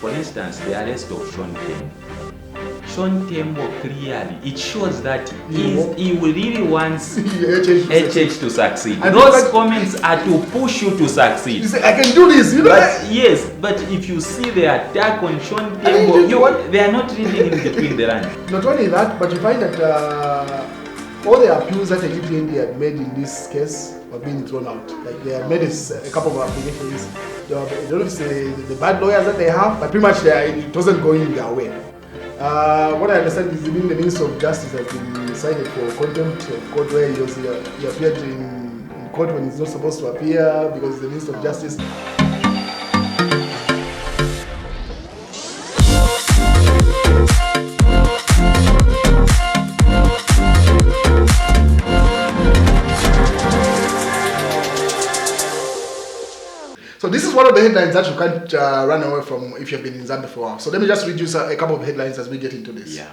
for instance, the arrest of Sean Tembo. Sean Tembo clearly, it shows that he really wants HH to succeed. And those comments are to push you to succeed. You say, I can do this, you know? Yes, but if you see the attack on Sean Tembo, they are not reading in between the lines. Not only that, but you find that all the appeals that the UPND had made in this case were being thrown out. Like they had made a couple of applications. I don't know if it's the bad lawyers that they have, but pretty much it wasn't going their way. What I understand is even the Minister of Justice has been cited for contempt of court, where he appeared in court when he's not supposed to appear because the Minister of Justice. So this is one of the headlines that you can't run away from if you've been in Zambia for a while. So let me just read you a couple of headlines as we get into this. Yeah.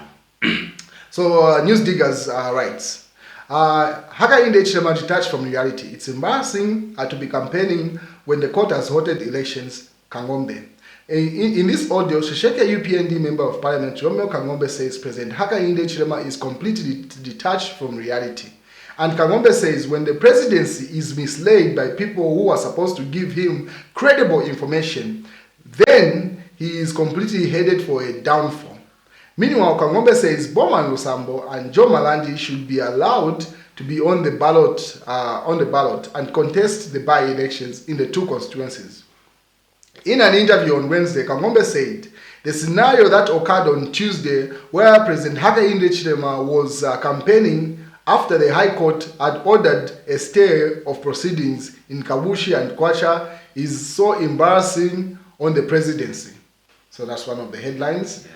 So News Diggers writes, Hakainde Hichilema detached from reality. It's embarrassing to be campaigning when the court has halted elections, Kangombe. In this audio, Shesheke UPND Member of Parliament Romeo Kangombe says President Hakainde Hichilema is completely detached from reality. And Kangombe says when the presidency is misled by people who are supposed to give him credible information, then he is completely headed for a downfall. Meanwhile, Kangombe says Bowman Lusambo and Joe Malandi should be allowed to be on the ballot and contest the by-elections in the two constituencies. In an interview on Wednesday, Kangombe said the scenario that occurred on Tuesday, where President Hakainde Hichilema was campaigning after the High Court had ordered a stay of proceedings in Kabushi and Kwacha, is so embarrassing on the presidency. So that's one of the headlines.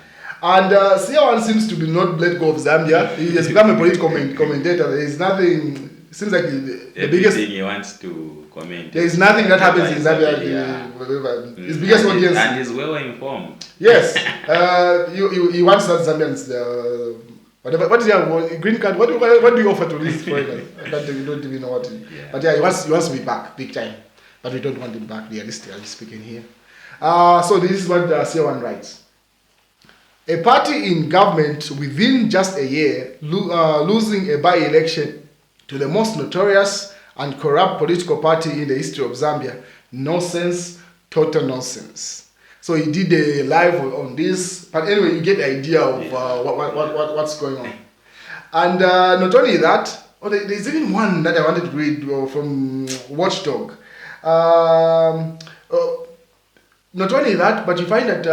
And Siawan seems to be not let go of Zambia. He has become a political commentator. There is nothing, seems like the biggest thing he wants to comment. There is nothing that happens in Zambia. His biggest audience. And he's well informed. Yes. He wants that Zambians. What is your green card? What do you offer to these foreigners? We don't even know what. But yeah, he wants to be back big time. But we don't want him back. Realistically speaking here. So this is what Siawan writes. A party in government within just a year losing a by-election to the most notorious and corrupt political party in the history of Zambia. Nonsense, total nonsense. So he did a live on this, but anyway, you get the idea of what's going on. And not only that, there's even one that I wanted to read from Watchdog. Not only that, but you find that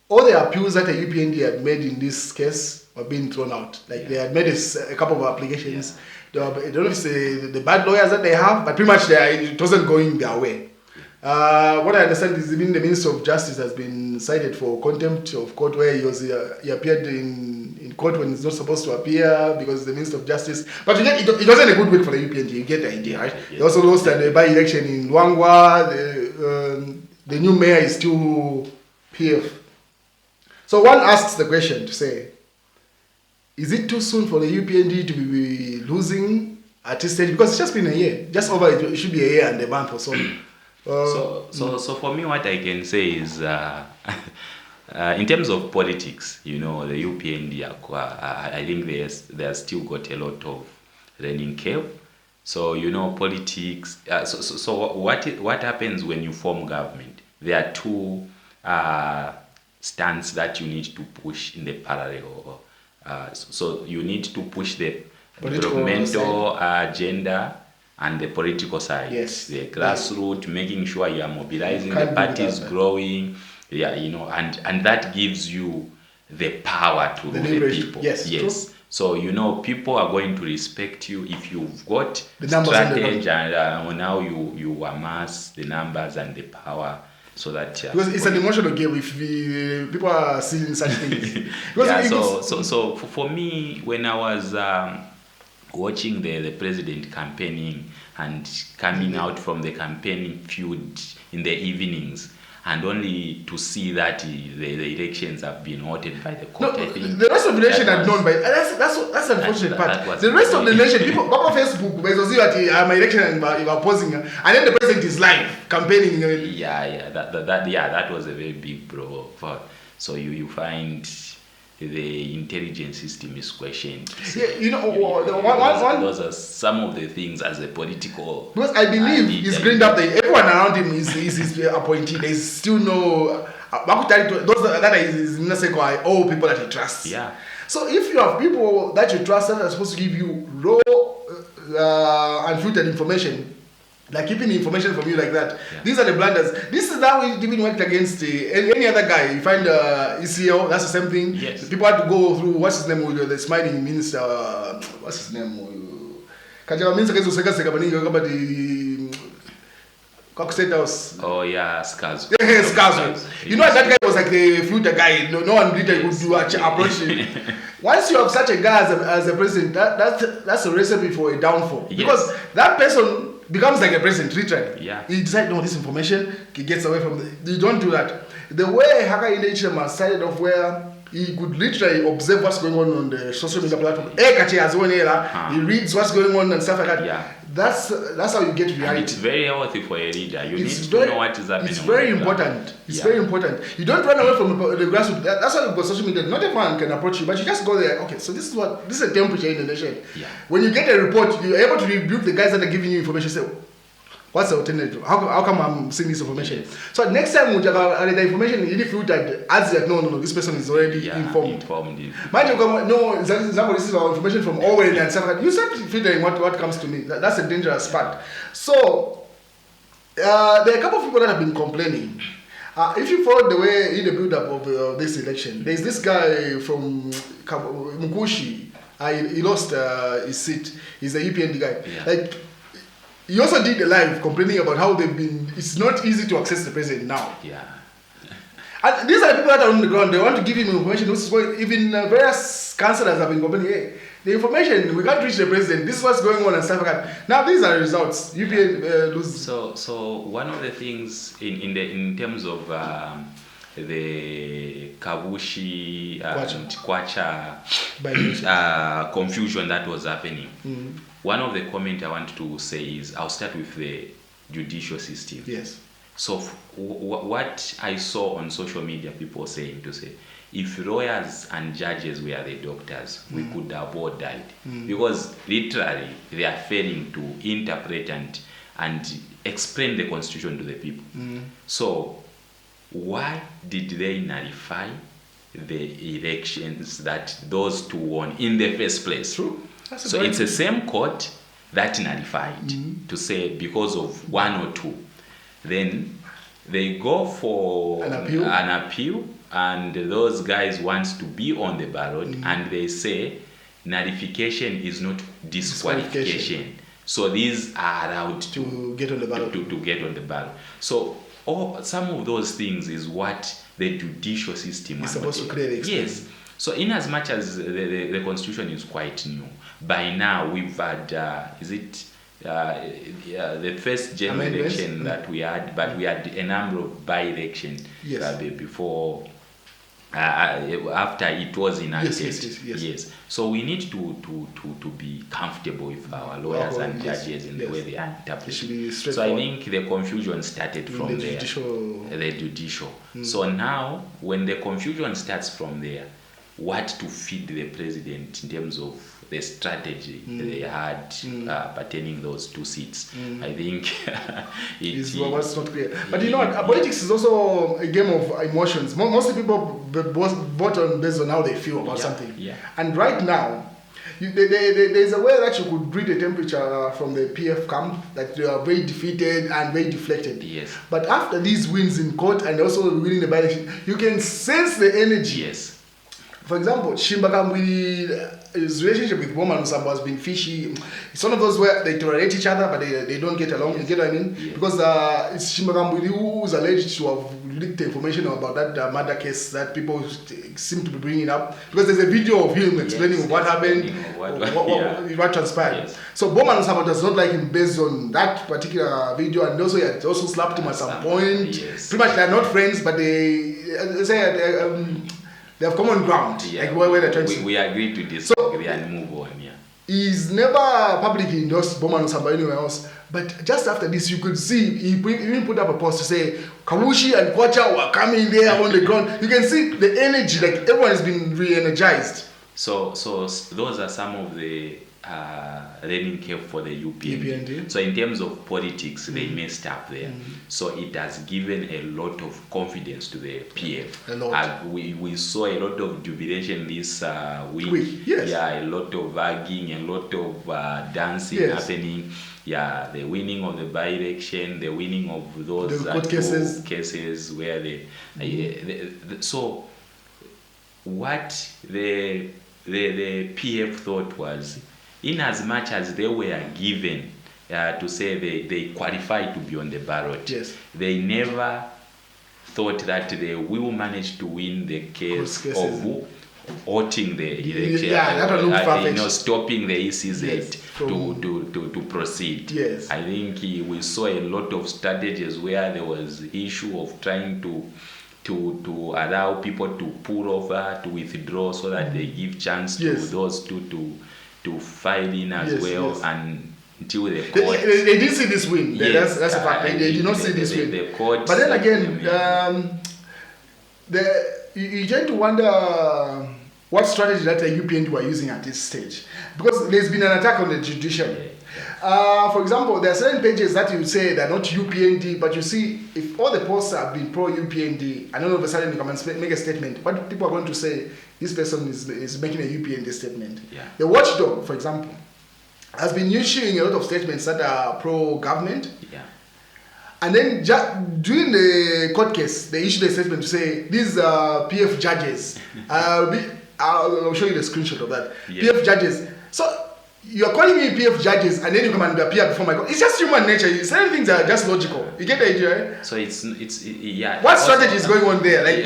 all the appeals that the UPND had made in this case were being thrown out. Like they had made a couple of applications. I don't know if it's the bad lawyers that they have, but pretty much it wasn't going their way. What I understand is even the Minister of Justice has been cited for contempt of court, where he appeared in court when he's not supposed to appear because the Minister of Justice. But you get, it wasn't a good week for the UPND. You get the idea, right? They also lost the by-election in Luangwa. The new mayor is still PF. So one asks the question to say, is it too soon for the UPND to be losing at this stage? Because it's just been a year. Just over, it should be a year and a month or so. So for me, what I can say is, in terms of politics, the UPND, I think they have still got a lot of learning curve. So politics. So what happens when you form government? There are two stands that you need to push in the parallel. So you need to push the developmental agenda and the political side. Yes. The grassroots, making sure you are mobilizing the parties, growing, and that gives you the power to rule the people. Yes. True. So people are going to respect you if you've got the strategy and now you amass the numbers and the power. So that because it's an emotional game if people are seeing such things. So for me, when I was watching the president campaigning and coming out from the campaigning field in the evenings, and only to see that the elections have been halted by the court. No, I think the rest of the nation had known, but that's the unfortunate part. The rest of the nation, people, go on Facebook, my election and opposing, and then the president is live campaigning. That was a very big blow. So you find the intelligence system is questioned. Those are some of the things as a political. Because I believe he's greened up. Everyone around him is his appointee. There's still no. Those that is all people that he trusts. Yeah. So if you have people that you trust that are supposed to give you raw, unfiltered information, like keeping the information from you like that, these are the blunders. This is how we even worked against any other guy. You find ECL, that's the same thing. Yes. People had to go through, what's his name, the smiling minister, what's his name? State House. Oh yeah, Scars. Scars. You know that guy was like the filter guy. No one really would do approach him. Once you have such a guy as a president, that's a recipe for a downfall. Yes. Because that person becomes like a president, literally. Yeah. He decides, no, this information, he gets away from it. You don't do that. The way Hakainde Hichilema started off, where he could literally observe what's going on the social media platform. He reads what's going on and stuff like that. Yeah. That's how you get reality. And it's very healthy for a leader. You need to know what is happening. It's very important. It's very important. You don't run away from the grassroots. That's why you've got social media. Not everyone can approach you, but you just go there. Okay, so this is a temperature in the nation. Yeah. When you get a report, you're able to rebuke the guys that are giving you information. Say, what's the alternative? How come I'm seeing this information? Yes. So next time we have the information, if you filtered, as that no, this person is already informed. Mind you, no, this is our information from Owen and stuff like that. You start filtering what comes to me. That's a dangerous part. So there are a couple of people that have been complaining. If you follow the way in the build-up of this election, there's this guy from Mukushi. He lost his seat. He's a UPND guy. Yeah. Like, he also did a live complaining about how it's not easy to access the president now. Yeah. And these are people that are on the ground. They want to give him information. This is what even various councillors have been complaining. Hey, the information, we can't reach the president. This is what's going on and stuff like that. Now these are the results. UPN loses. So one of the things in terms of the Kabushi Kwacha confusion that was happening. Mm-hmm. One of the comments I want to say is, I'll start with the judicial system. Yes. So what I saw on social media, people saying if lawyers and judges were the doctors, we could have all died. Because literally they are failing to interpret and explain the constitution to the people. So why did they nullify the elections that those two won in the first place? True. So it's the same court that nullified to say because of one or two. Then they go for an appeal and those guys want to be on the ballot and they say nullification is not disqualification. So these are allowed to get on the ballot. To get on the ballot. So some of those things is what the judicial system is supposed to create. Yes. So in as much as the constitution is quite new, by now we've had, the first general election that we had, but we had a number of by-elections before, after it was enacted. Yes. So we need to be comfortable with our lawyers and judges in the way they are interpreting. So I think the confusion started from there. The judicial. So now, when the confusion starts from there, what to feed the president in terms of the strategy they had pertaining those two seats. I think it's not clear. But you know what? Politics is also a game of emotions. Mostly people vote based on how they feel about something. Yeah. And right now, there's a way that you could read the temperature from the PF camp, that they are very defeated and very deflected. Yes. But after these wins in court and also winning the by-election, you can sense the energy. Yes. For example, his relationship with Boma Nusamba has been fishy. It's one of those where they tolerate each other, but they don't get along. You get what I mean? Yeah. Because it's Shimbagambuli who is alleged to have leak the information about that murder case that people seem to be bringing up, because there's a video of him explaining what happened, what transpired. Yes. So Bowman Samba does not like him based on that particular video, and also he had also slapped him at some point. Yes. Pretty much they're not friends, but they have common ground. Yeah. Like where they're trying to. We agree to disagree and move on. Yeah. He's never publicly endorsed Bowman Samba anywhere else. But just after this, you could see he even put up a post to say Kawushi and Kwacha were coming there on the ground. You can see the energy, like everyone has been re-energized. So those are some of the learning curve for the UPND. So in terms of politics, they messed up there. So it has given a lot of confidence to the PF. A lot. We saw a lot of jubilation this week. Yes. Yeah, a lot of hugging, a lot of dancing happening. Yeah, the winning of the by-election, the winning of those court cases where so what the PF thought was, in as much as they were given to say they qualified to be on the ballot, they never thought that they will manage to win the case of halting the election, stopping the ECZ to proceed. Yes. I think we saw a lot of strategies where there was issue of trying to allow people to pull over, to withdraw, so that they give chance to those two to file in as well, and until the court. They didn't see this win. That's a fact. They did not see this win. The court. But then again, you tend to wonder what strategy that the UPND were using at this stage, because there's been an attack on the judiciary. For example, there are certain pages that you say they're not UPND, but you see if all the posts have been pro-UPND, and all of a sudden you come and make a statement, what people are going to say, this person is making a UPND statement. Yeah. The watchdog, for example, has been issuing a lot of statements that are pro-government. Yeah. And then during the court case, they issued a statement to say these PF judges. I'll show you the screenshot of that. Yeah. PF judges. So you're calling me PF judges, and then you come and appear before my court. It's just human nature. Certain things are just logical. You get the idea, right? So it's What strategy is going on there? Like,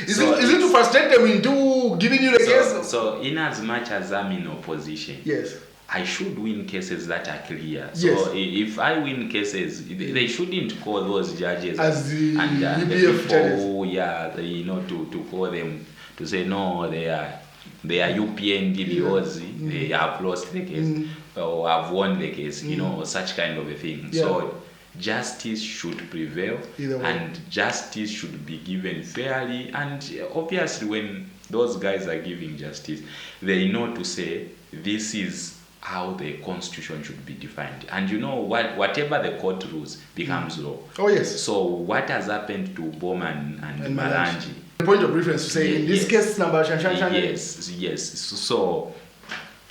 is it to frustrate them into giving you the case? So in as much as I'm in opposition, yes, I should win cases that are clear. So if I win cases, they shouldn't call those judges as the people judges. To call them to say no, they are UPND because they have lost the case or have won the case, such kind of a thing. Yeah. So justice should prevail, and justice should be given fairly. And obviously, when those guys are giving justice, they know to say this is how the constitution should be defined, and whatever the court rules becomes law. Oh yes. So what has happened to Bowman and Marangi? The point of reference to say in this case number. Yes. So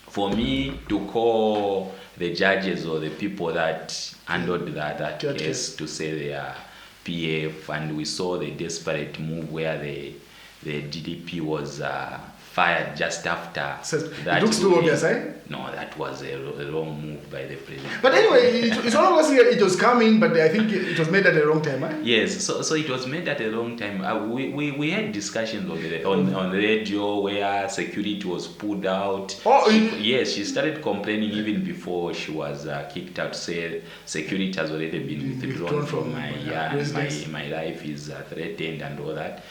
for me to call the judges or the people that handled that case to say they are PF, and we saw the desperate move where the DDP was fired just after. It looks too obvious, eh? No, that was a wrong move by the president. But anyway, it's one of those things. It was coming, but I think it was made at the wrong time, eh? Yes, so it was made at the wrong time. We had discussions on the radio where security was pulled out. She started complaining even before she was kicked out. Say security has already been withdrawn from my life is threatened and all that.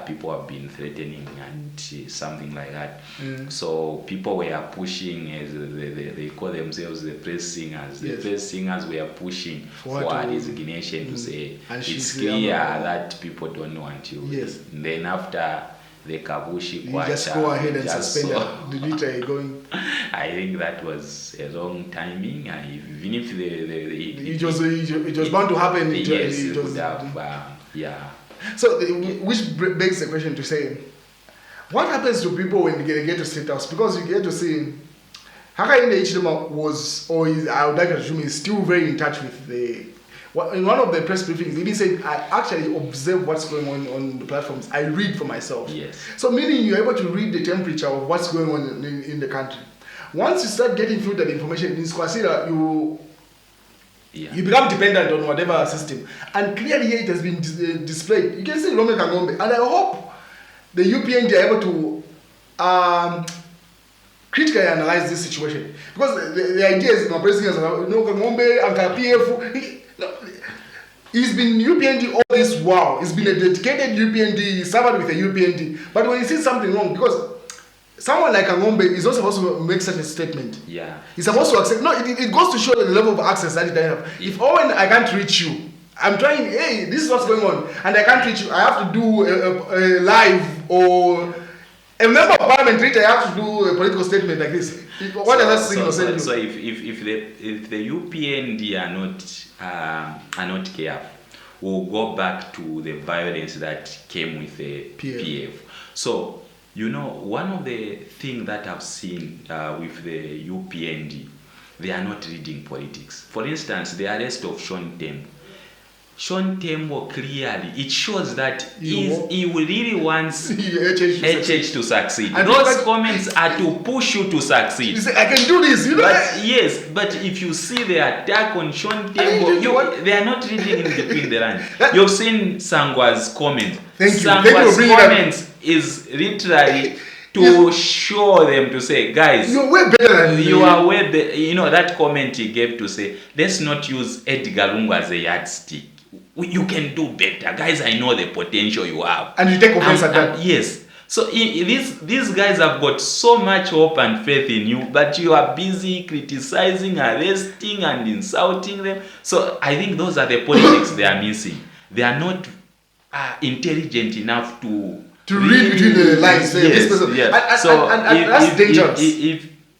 People have been threatening and something like that. So people were pushing, as they call themselves the press singers. The press singers were pushing for resignation to say it's clear that people don't know until. And then after the Kabushi Kwacha, just go ahead and suspend the delete going. I think that was a wrong timing. Even if it was bound to happen. It would have. So, which begs the question to say, what happens to people when they get to State House? Because you get to see, Hakainde Hichilema was, I would like to assume, is still very in touch with in one of the press briefings, he even said, I actually observe what's going on the platforms. I read for myself. Yes. So, meaning you're able to read the temperature of what's going on in the country. Once you start getting through that information in Swazira, Yeah. You become dependent on whatever system. And clearly here it has been displayed. You can see Rome Kangombe. And I hope the UPND are able to critically analyze this situation. Because the idea is, President Kangombe, Anka PF, he's been UPND all this while. He's been a dedicated UPND, he served with a UPND. But when he sees something wrong, because someone like Kangombe is not supposed to make such a statement. Yeah. He's supposed to accept. No, it goes to show the level of access that he have. If Owen, I can't reach you, I'm trying, hey, this is what's going on, and I can't reach you, I have to do a live, or a member of parliament, I have to do a political statement like this. What does that signal say? So if the UPND are not careful, we'll go back to the violence that came with the PF. So, you know, one of the things that I've seen with the UPND, they are not reading politics. For instance, the arrest of Sean Tembo clearly, it shows that he really wants HH to succeed. And those comments are to push you to succeed. You say, I can do this, you know? Yes, but if you see the attack on Sean Tembo, they are not reading in between the lines. You've seen Sangwa's comment. Sangwa's comments is literally to show them, to say, guys, you're way better than you are way better. You know, that comment he gave to say, let's not use Edgar Lungu as a yardstick. You can do better. Guys, I know the potential you have. And you take offense at that. Yes. So these guys have got so much hope and faith in you, but you are busy criticizing, arresting, and insulting them. So I think those are the politics they are missing. They are not intelligent enough to read between the lines. Yes, this person. yes. And that's dangerous.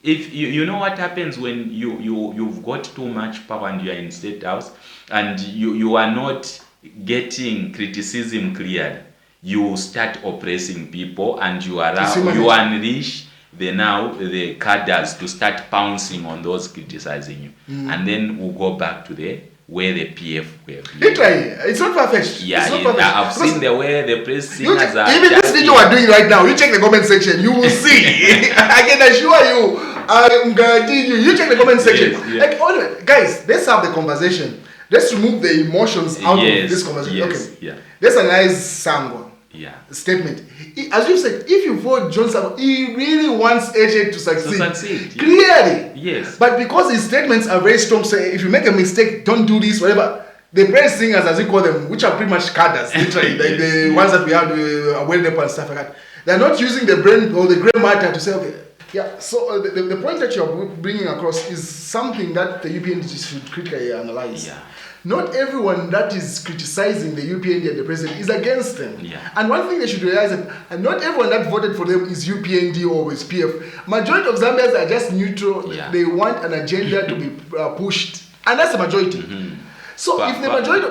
If you know what happens when you've got too much power and you are in state house and you are not getting criticism cleared, you start oppressing people and you unleash the cadres to start pouncing on those criticizing you, and then we'll go back to where the PF were. It's not far-fetched. Yeah, I've seen the way the press singers are. Even this video we're doing right now, you check the comment section, you will see. I can assure you, I'm guaranteeing you. You check the comment section. Yes. Like, guys, let's have the conversation. Let's remove the emotions out of this conversation. Okay. Let's analyze Sangwa. Statement. As you said, if you vote John Sangwa, he really wants AJ to succeed. Clearly. Yes. But because his statements are very strong, say if you make a mistake, don't do this, whatever. The praise singers, as you call them, which are pretty much cadres, literally, like the ones that we have well up and stuff like that, they're not using the brain or the gray matter to say, okay. Yeah, so the point that you're bringing across is something that the UPND should critically analyze. Yeah. Not everyone that is criticizing the UPND and the president is against them. Yeah. And one thing they should realize is that not everyone that voted for them is UPND or is PF. Majority of Zambians are just neutral. Yeah. They want an agenda to be pushed. And that's the majority. Mm-hmm. So if the majority...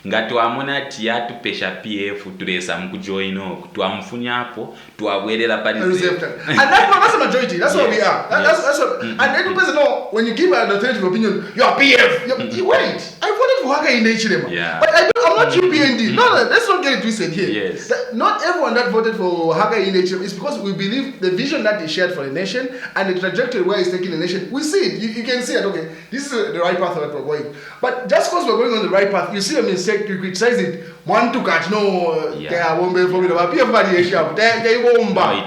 nga twamuna tiyatupesha PF tulesa mkujoino twamfunyapo twabwerera reserve. And that's the majority. That's what we are. That's what. And every person know when you give an alternative opinion, you are PF. You wait. I voted for Hakainde Hichilema. But I'm not UPND. No, let's not get it twisted here. Yes. Not everyone that voted for Hakainde Hichilema is because we believe the vision that he shared for the nation and the trajectory where he's taking the nation. We see it. You can see it. Okay, this is the right path that we're going. But just because we're going on the right path, you see a mistake. You criticize it. One to catch no. No, it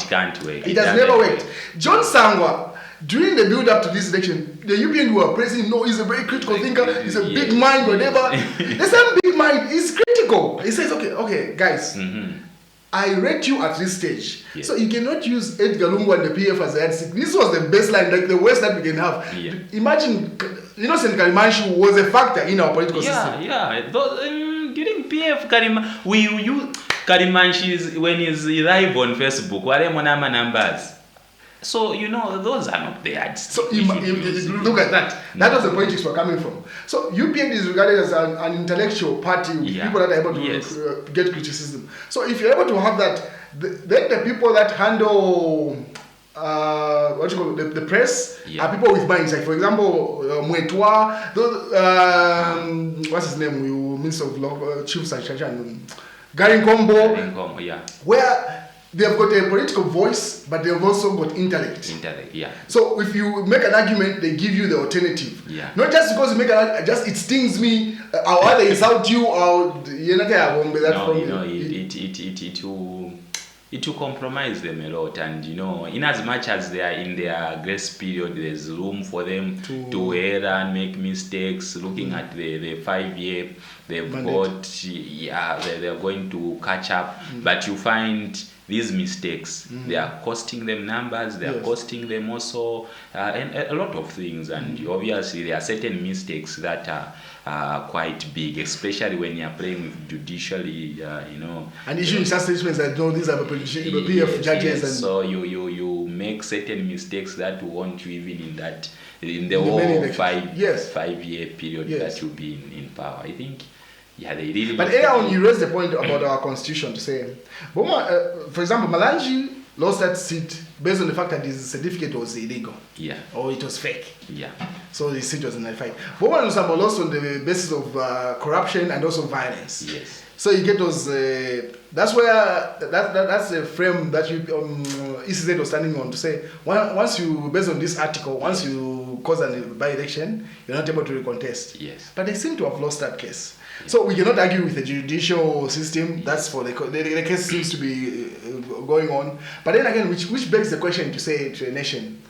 can't work. It has never worked. John Sangwa, during the build up to this election, the UPN were praising him. No, he's a very critical thinker. He's a big mind, whatever. The same big mind is critical. He says, okay, guys. Mm-hmm. I rate you at this stage. Yeah. So you cannot use Edgar Lungu and the PF as a yardstick. This was the baseline, like the worst that we can have. Yeah. Imagine, Innocent Karimanshi was a factor in our political system. Yeah. During PF, we use Karimanshi when he's live on Facebook. Whatever numbers. So, those are not the yardsticks. So, look at that. That was the politics we're coming from. So, UPN is regarded as an intellectual party with people that are able to get criticism. So, if you're able to have that, then the people that handle the press are people with minds. Like, for example, Mwetwa, what's his name? Minister of Law, Chief Sachan, Garin Kombo. Yeah. Where they've got a political voice, but they've also got intellect. Intellect, yeah. So if you make an argument, they give you the alternative. Yeah. Not just because you make an argument, just it stings me, or either insult you, or you're not it will compromise them a lot, and in as much as they are in their grace period, there's room for them to err and make mistakes. Looking at the 5-year, they've got they're going to catch up, but you find these mistakes, they are costing them numbers, they are costing them also and a lot of things, and obviously there are certain mistakes that are quite big, especially when you're playing with judicially, and issuing such statements that these are the PF judges, and so you make certain mistakes that won't you even in the whole 5-year period that you'll be in power. I think. Yeah, they really. But earlier on, you raised the point about our constitution to say, for example, Malanji lost that seat based on the fact that his certificate was illegal. Yeah. Or it was fake. Yeah. So his seat was nullified. Boma Lusamba lost on the basis of corruption and also violence. Yes. So you get those. That's where that's the frame that you ECZ was standing on to say once you, based on this article, once you cause a by-election, you're not able to recontest. Yes. But they seem to have lost that case. So we cannot argue with the judicial system. That's for the case seems to be going on. But then again, which begs the question to say to a nation,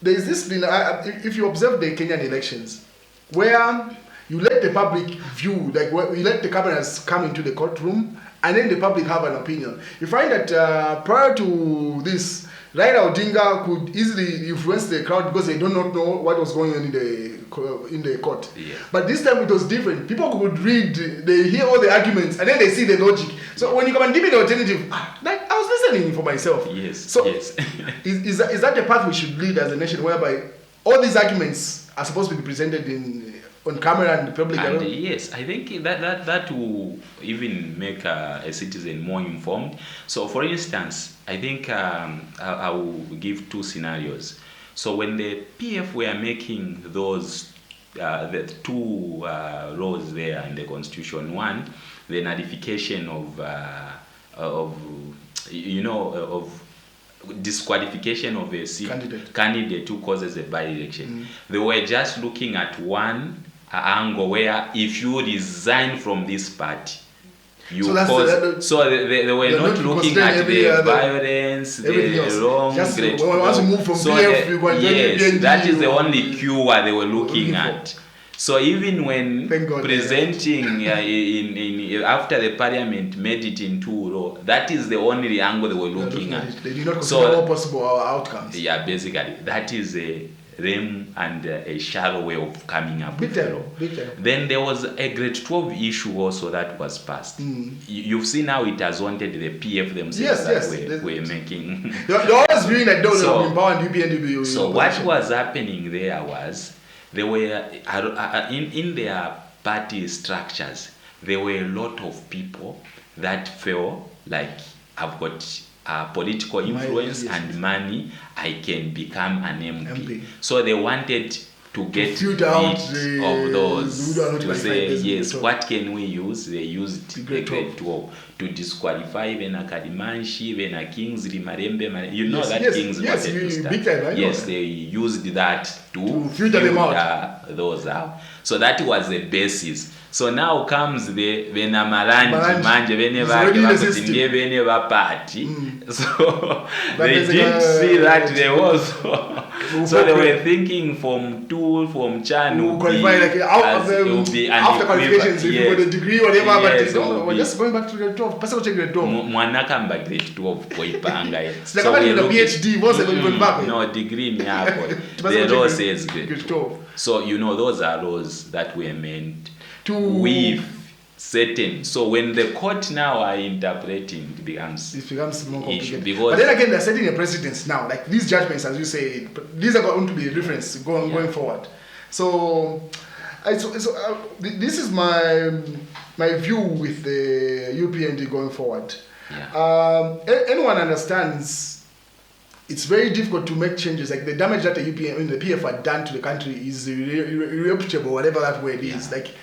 there is this. If you observe the Kenyan elections, where you let the public view, like you let the cameras come into the courtroom, and then the public have an opinion. You find that prior to this, Raila Odinga could easily influence the crowd because they do not know what was going on in the court. Yeah. But this time it was different. People could read, they hear all the arguments, and then they see the logic. So when you come and give me the alternative, like I was listening for myself. Yes. So yes. is that the path we should lead as a nation, whereby all these arguments are supposed to be presented on camera and the public? And yes, I think that will even make a citizen more informed. So, for instance, I think I will give two scenarios. So, when the PF were making those the two laws there in the Constitution, one, the nullification of disqualification of a candidate who causes a by-election. They were just looking at one angle where if you resign from this party, you cause. So they were not looking at the violence, the wrong. Once you move from PF, yes, that is the only cure they were looking at. So even when presenting in after the parliament made it into law, that is the only angle they were looking at. They did not consider all possible outcomes. Yeah, basically that is a lame and a shallow way of coming up with the law. Then there was a grade 12 issue also that was passed. You've seen how it has wanted the PF themselves were making. You're always viewing that those who empower UPNDB. So what was happening there was, they were in their party structures, there were a lot of people that felt like I've got political influence and money, I can become an MP. So they wanted to get rid of those, to say, yes, what can we use? They used the grade 12 to disqualify even a Kadimanshi, even a Kingsley Marembe. You know that Kingsley wanted to start. Yes, they used that to filter them out. Those out. So that was the basis. So now comes the Venamaranji, Manje, Veneva party. So they didn't see that there was. So they were thinking from Chan will be after qualifications, if you got a degree or whatever, yes, but we're just going back to grade 12. Pastor check grade 12. Mwanakamba grade 12 poipanga. So we're looking PhD, what's even back? No, degree miyako. The law says grade 12. So those are laws that were meant to weave certain. So when the court now are interpreting, it becomes more complicated. But then again, they're setting a precedence now. Like these judgments, as you say, these are going to be a reference going forward. So this is my view with the UPND going forward. Yeah. Anyone understands it's very difficult to make changes. Like the damage that the PF had done to the country is irreparable, whatever that word is. Like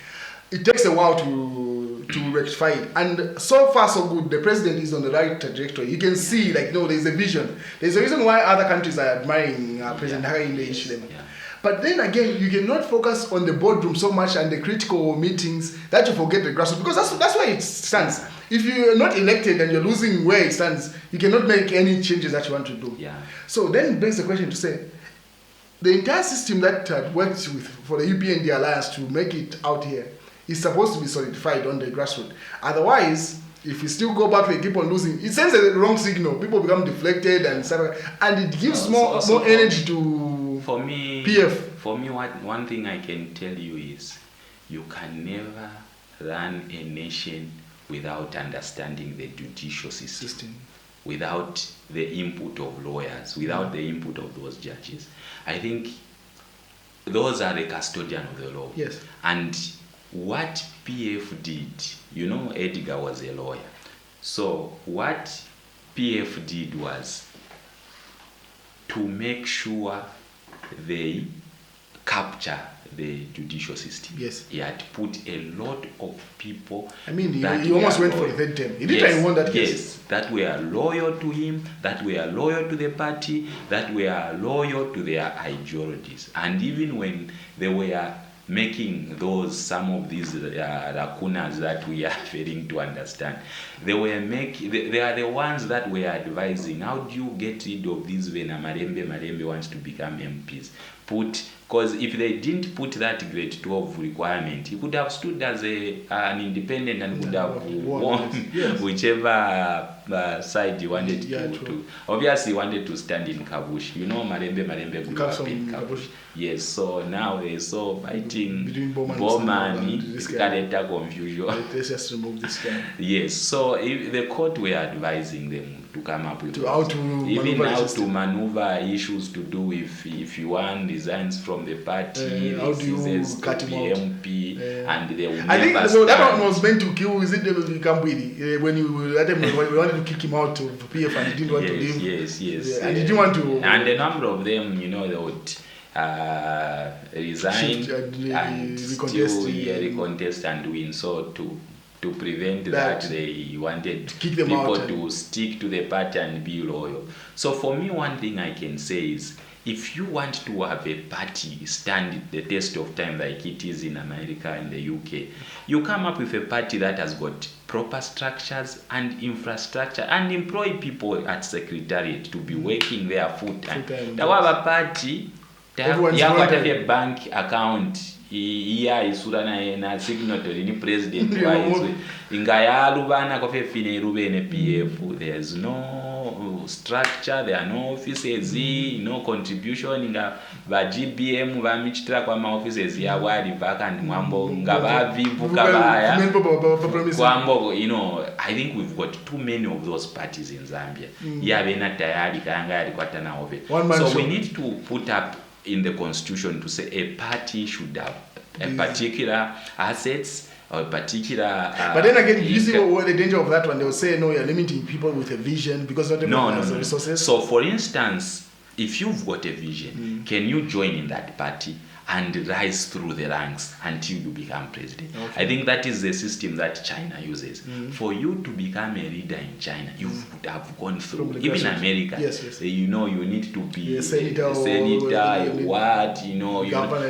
it takes a while to to rectify it. And so far so good. The president is on the right trajectory. You can see, like, no, there's a vision. There's a reason why other countries are admiring President Hakainde Hichilema. Yeah. But then again, you cannot focus on the boardroom so much and the critical meetings that you forget the grassroots, because that's where it stands. If you're not elected and you're losing where it stands, you cannot make any changes that you want to do. Yeah. So then it begs the question to say, the entire system that had worked with for the UPND alliance to make it out here is supposed to be solidified on the grassroots. Otherwise, if we still go back and keep on losing, it sends a wrong signal. People become deflected and stuff, and it gives more energy to for me. PF. For me, one thing I can tell you is, you can never run a nation without understanding the judicial system. Without the input of lawyers, without the input of those judges. I think those are the custodian of the law. Yes. And what PF did, Edgar was a lawyer. So what PF did was to make sure they capture the judicial system. Yes. He had put a lot of people. I mean, he almost went for the third term. He didn't won that case. Yes, that were loyal to him, that were loyal to the party, that were loyal to their ideologies. And even when they were making some of these lacunas that we are failing to understand, they are the ones that were advising, how do you get rid of these when Marembe wants to become MPs? Because if they didn't put that grade 12 requirement, he could have stood as an independent and would have won whichever side he wanted to. Obviously, he wanted to stand in Kabush. Marembe grew up in Kabush. Yes, so now they saw fighting between Bowman, it's created confusion. Let's just remove this guy. Yes, so if the court were advising them to come up with how to maneuver issues to do if one resigns from the party, how do you cut him out? MP, and they will I think that one was meant to kill. Is it Kambwidi when you let him? We wanted to kick him out of PF and he didn't want to leave. Yes. And he didn't want to. And a number of them, they would resign and still recontest and win. So to prevent that, they wanted people to stick to the party and be loyal. So for me, one thing I can say is, if you want to have a party stand the test of time like it is in America and the UK, you come up with a party that has got proper structures and infrastructure and employ people at secretariat to be working there full time. Tawaba party, a bank account. Isura na signatory ni president wise ingayalubana kofe fine irubene PF. There's no structure, there are no offices, no contribution nga ba GBM ba michitra kwa ma offices ya wali vacant mwambo ngaba vivu kabaya kwambo. I think we've got too many of those parties in Zambia. Bena tayari kanga yalikwata na ove. So we need to put up in the constitution to say a party should have a particular assets or a particular but then again, you see what the danger of that one. They will say, no, you're limiting people with a vision because not everyone has the resources. So for instance, if you've got a vision, can you join in that party and rise through the ranks until you become president? Okay. I think that is the system that China uses. For you to become a leader in China, you would have gone through, even America. Yes. You need to be a senator,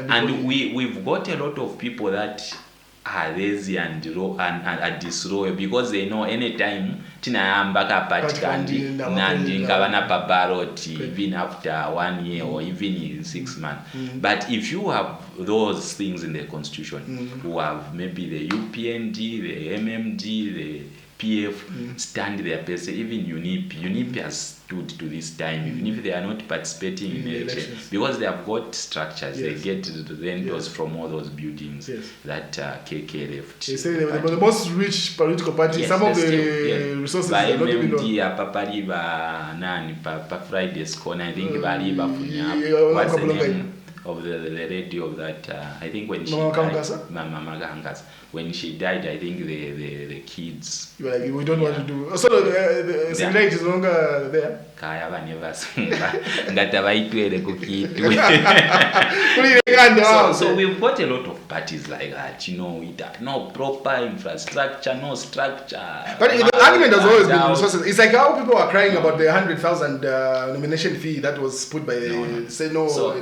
and we've got a lot of people that are lazy and disloyal because they know anytime tinayambaka party kandi nandi ngabana pabaroti even after 1 year or even in 6 months. But if you have those things in the constitution, who have maybe the UPND, the MMD, the PF stand their person, even UNIP has stood to this time, even if they are not participating in elections, because they have got structures, they get the rentals from all those buildings that KK left. They say the most rich political party, some of the resources are not even on. Friday's corner, I think what's the name of the lady of that? I think when she died, Mama Gangas. When she died, I think the kids. You were like, we don't want to do. So the secretary is no longer there. kaya bane basunga ngati abayitwere ku kitu. So we've got a lot of parties like that, you know, with that no proper infrastructure, no structure. But the argument has always been resources. It's like how people are crying about the 100,000 nomination fee that was put by say no. So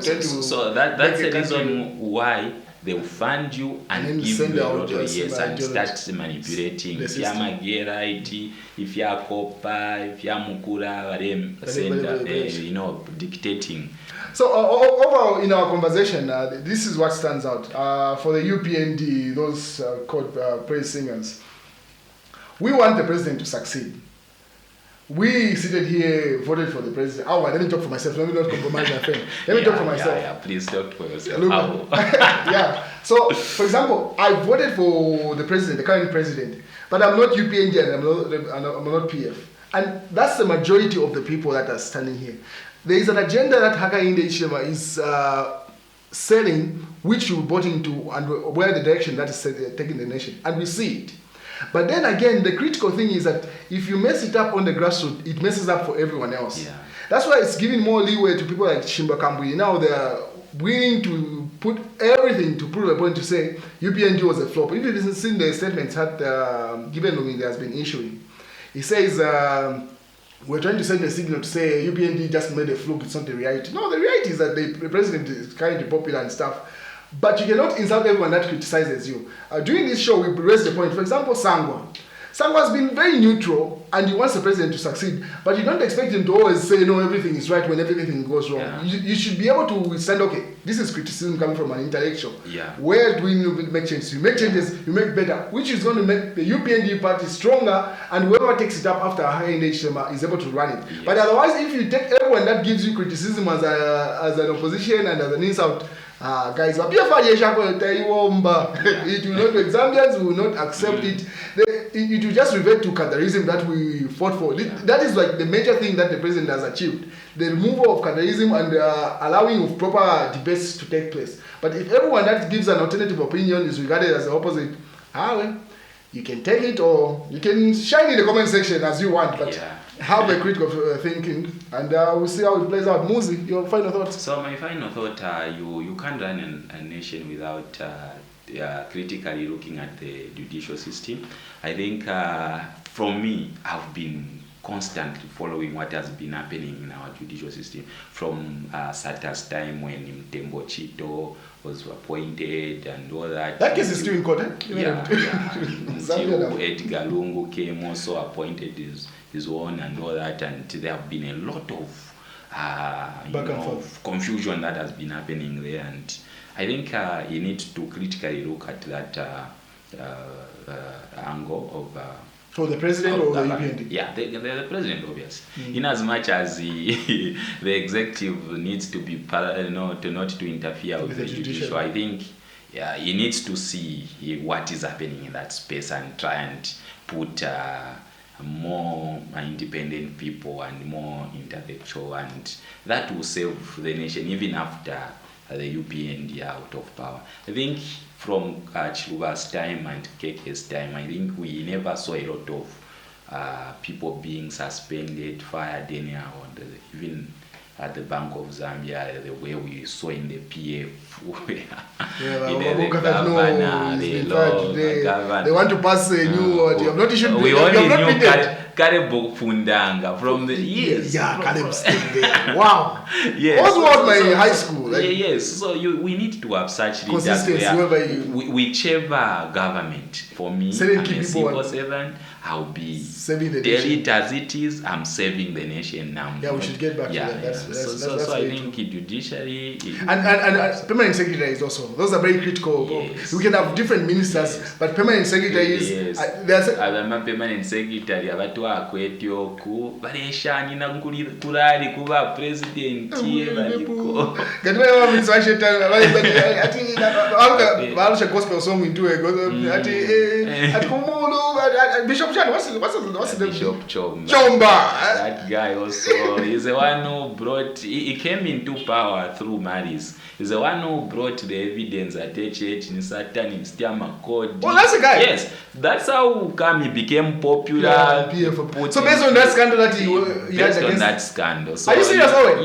that's the reason why they will fund you and give you a lot of yes and start manipulating. If you're Mageraiti, if you're Kopa, if you're Mukura, you know, dictating. So overall in our conversation, this is what stands out. For the UPND, those called praise singers, we want the president to succeed. We seated here, voted for the president. Oh, let me talk for myself. Let me not compromise my friend. Let me talk for myself. Yeah, please talk for yourself. Yeah. So, for example, I voted for the president, the current president, but I'm not UPNG and I'm not PF. And that's the majority of the people that are standing here. There is an agenda that Hakainde Hichilema is selling, which we bought into, and where the direction that is taking the nation. And we see it. But then again, the critical thing is that if you mess it up on the grassroots, it messes up for everyone else. Yeah. That's why it's giving more leeway to people like Shimba Kambui. Now they are willing to put everything to prove a point to say UPNG was a flop. If you've seen the statements that Given Lumi has been issuing, he says we're trying to send a signal to say UPNG just made a fluke, it's not the reality. No, the reality is that the president is kind of popular and stuff. But you cannot insult everyone that criticizes you. During this show, we raised the point. For example, Sangwa. Sangwa has been very neutral and he wants the president to succeed. But you don't expect him to always say, no, everything is right when everything goes wrong. Yeah. You should be able to understand, okay, this is criticism coming from an intellectual. Yeah. Where do we make changes? You make changes, you make better, which is going to make the UPND party stronger, and whoever takes it up after Hakainde Hichilema is able to run it. Yes. But otherwise, if you take everyone that gives you criticism as an opposition and as an insult, guys, it will not make Zambians will not accept it. It will just revert to Kadarism that we fought for. Yeah. That is like the major thing that the president has achieved. The removal of Kadarism and allowing of proper debates to take place. But if everyone that gives an alternative opinion is regarded as the opposite, well, you can take it or you can shine in the comment section as you want. But have a critical thinking, and we'll see how it plays out. Muzi, your final thoughts? So my final thought, you can't run a nation without critically looking at the judicial system. I think from me, I've been constantly following what has been happening in our judicial system from Sata's time when Mtembo Chito was appointed and all that. That case is still in court, eh? Until Edgar Lungu came, also appointed his own and all that, and there have been a lot of confusion that has been happening there, and I think you need to critically look at that angle of for the president or the UPND? Yeah, the president, obviously. In as much as the executive needs to be not to interfere with the judicial, I think he needs to see what is happening in that space and try and put more independent people and more intellectual, and that will save the nation even after the UPND out of power. I think from Chiluba's time and Keke's time, I think we never saw a lot of people being suspended, fired anyhow, even at the Bank of Zambia, the way we saw in the PF. They want to pass a new you have not issued. We only knew Karebo Fundanga from the years. Yeah, Karebo still there. Wow. Yes. Also about my high school. Yes. So we need to have such leaders where whichever government, for me, I'm a civil servant, I'll be saving the tell nation. it as it is. I'm saving the nation now. Yeah, we should get back to that. That's I think judiciary and permanent secretaries also. Those are very critical. Yes. We can have different ministers, but permanent secretaries. Yes. I'm permanent secretary. Abatu akwetyoku baleshani na kulali kuba president yebaliko. Gadwe minister washeta ati balusha gospel song into ati kumulu Bishop Chan, what's the Bishop Chomba. That guy also is the one who brought. He came into power through malice. He's the one who brought the evidence at HH in Satan in Stiama Code. Oh, that's the guy. Yes, that's how come he became popular. Yeah, PF put So based on that scandal that he had based on against... that scandal. So Are you serious, Owen?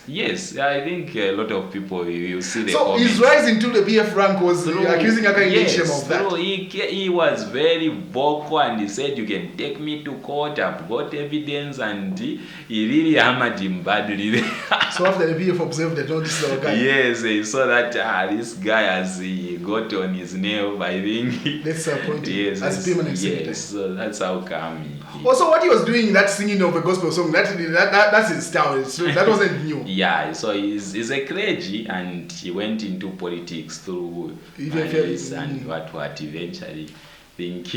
Yes. I think a lot of people you see the So comments. his rise into the PF rank was accusing Hakainde Yes, of that. he was very vocal and he said, you can take me to court, I've got evidence, and he really hammered him badly. So after the PF observed that, no, this is our guy. Yes, he saw that this guy has he got on his nerve, I think. Let's appoint him Yes, as permanent secretary. yes, so that's how come he Also, what he was doing, that singing of a gospel song, that's his style. That wasn't new. Yeah, so he's a clergy and he went into politics through marriages and what eventually think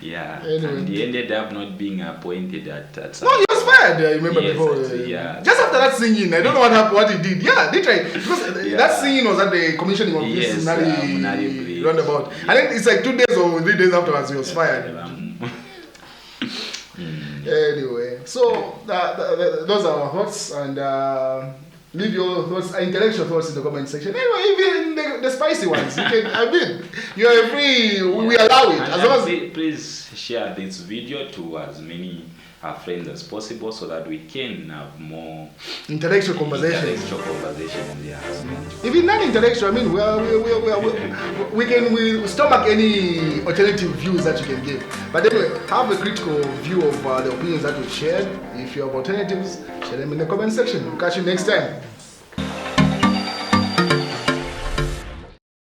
yeah. Anyway. And he ended up not being appointed at some No, he was fired. I remember Yes, before. yeah. Just after that singing, I don't know what he did. Yeah, they tried because that singing was at the commissioning of this Nari roundabout. I think it's like 2 days or 3 days afterwards he was fired. Anyway, so those are our thoughts, and leave your thoughts, intellectual thoughts in the comment section. Anyway, even the spicy ones, you can. I mean, you are free. We allow it as long as. Please share this video to as many friends as possible so that we can have more Intellectual conversations. Yeah. Even non-intellectual, I mean, we can stomach any alternative views that you can give. But anyway, have a critical view of the opinions that we've shared. If you have alternatives, share them in the comment section. We'll catch you next time.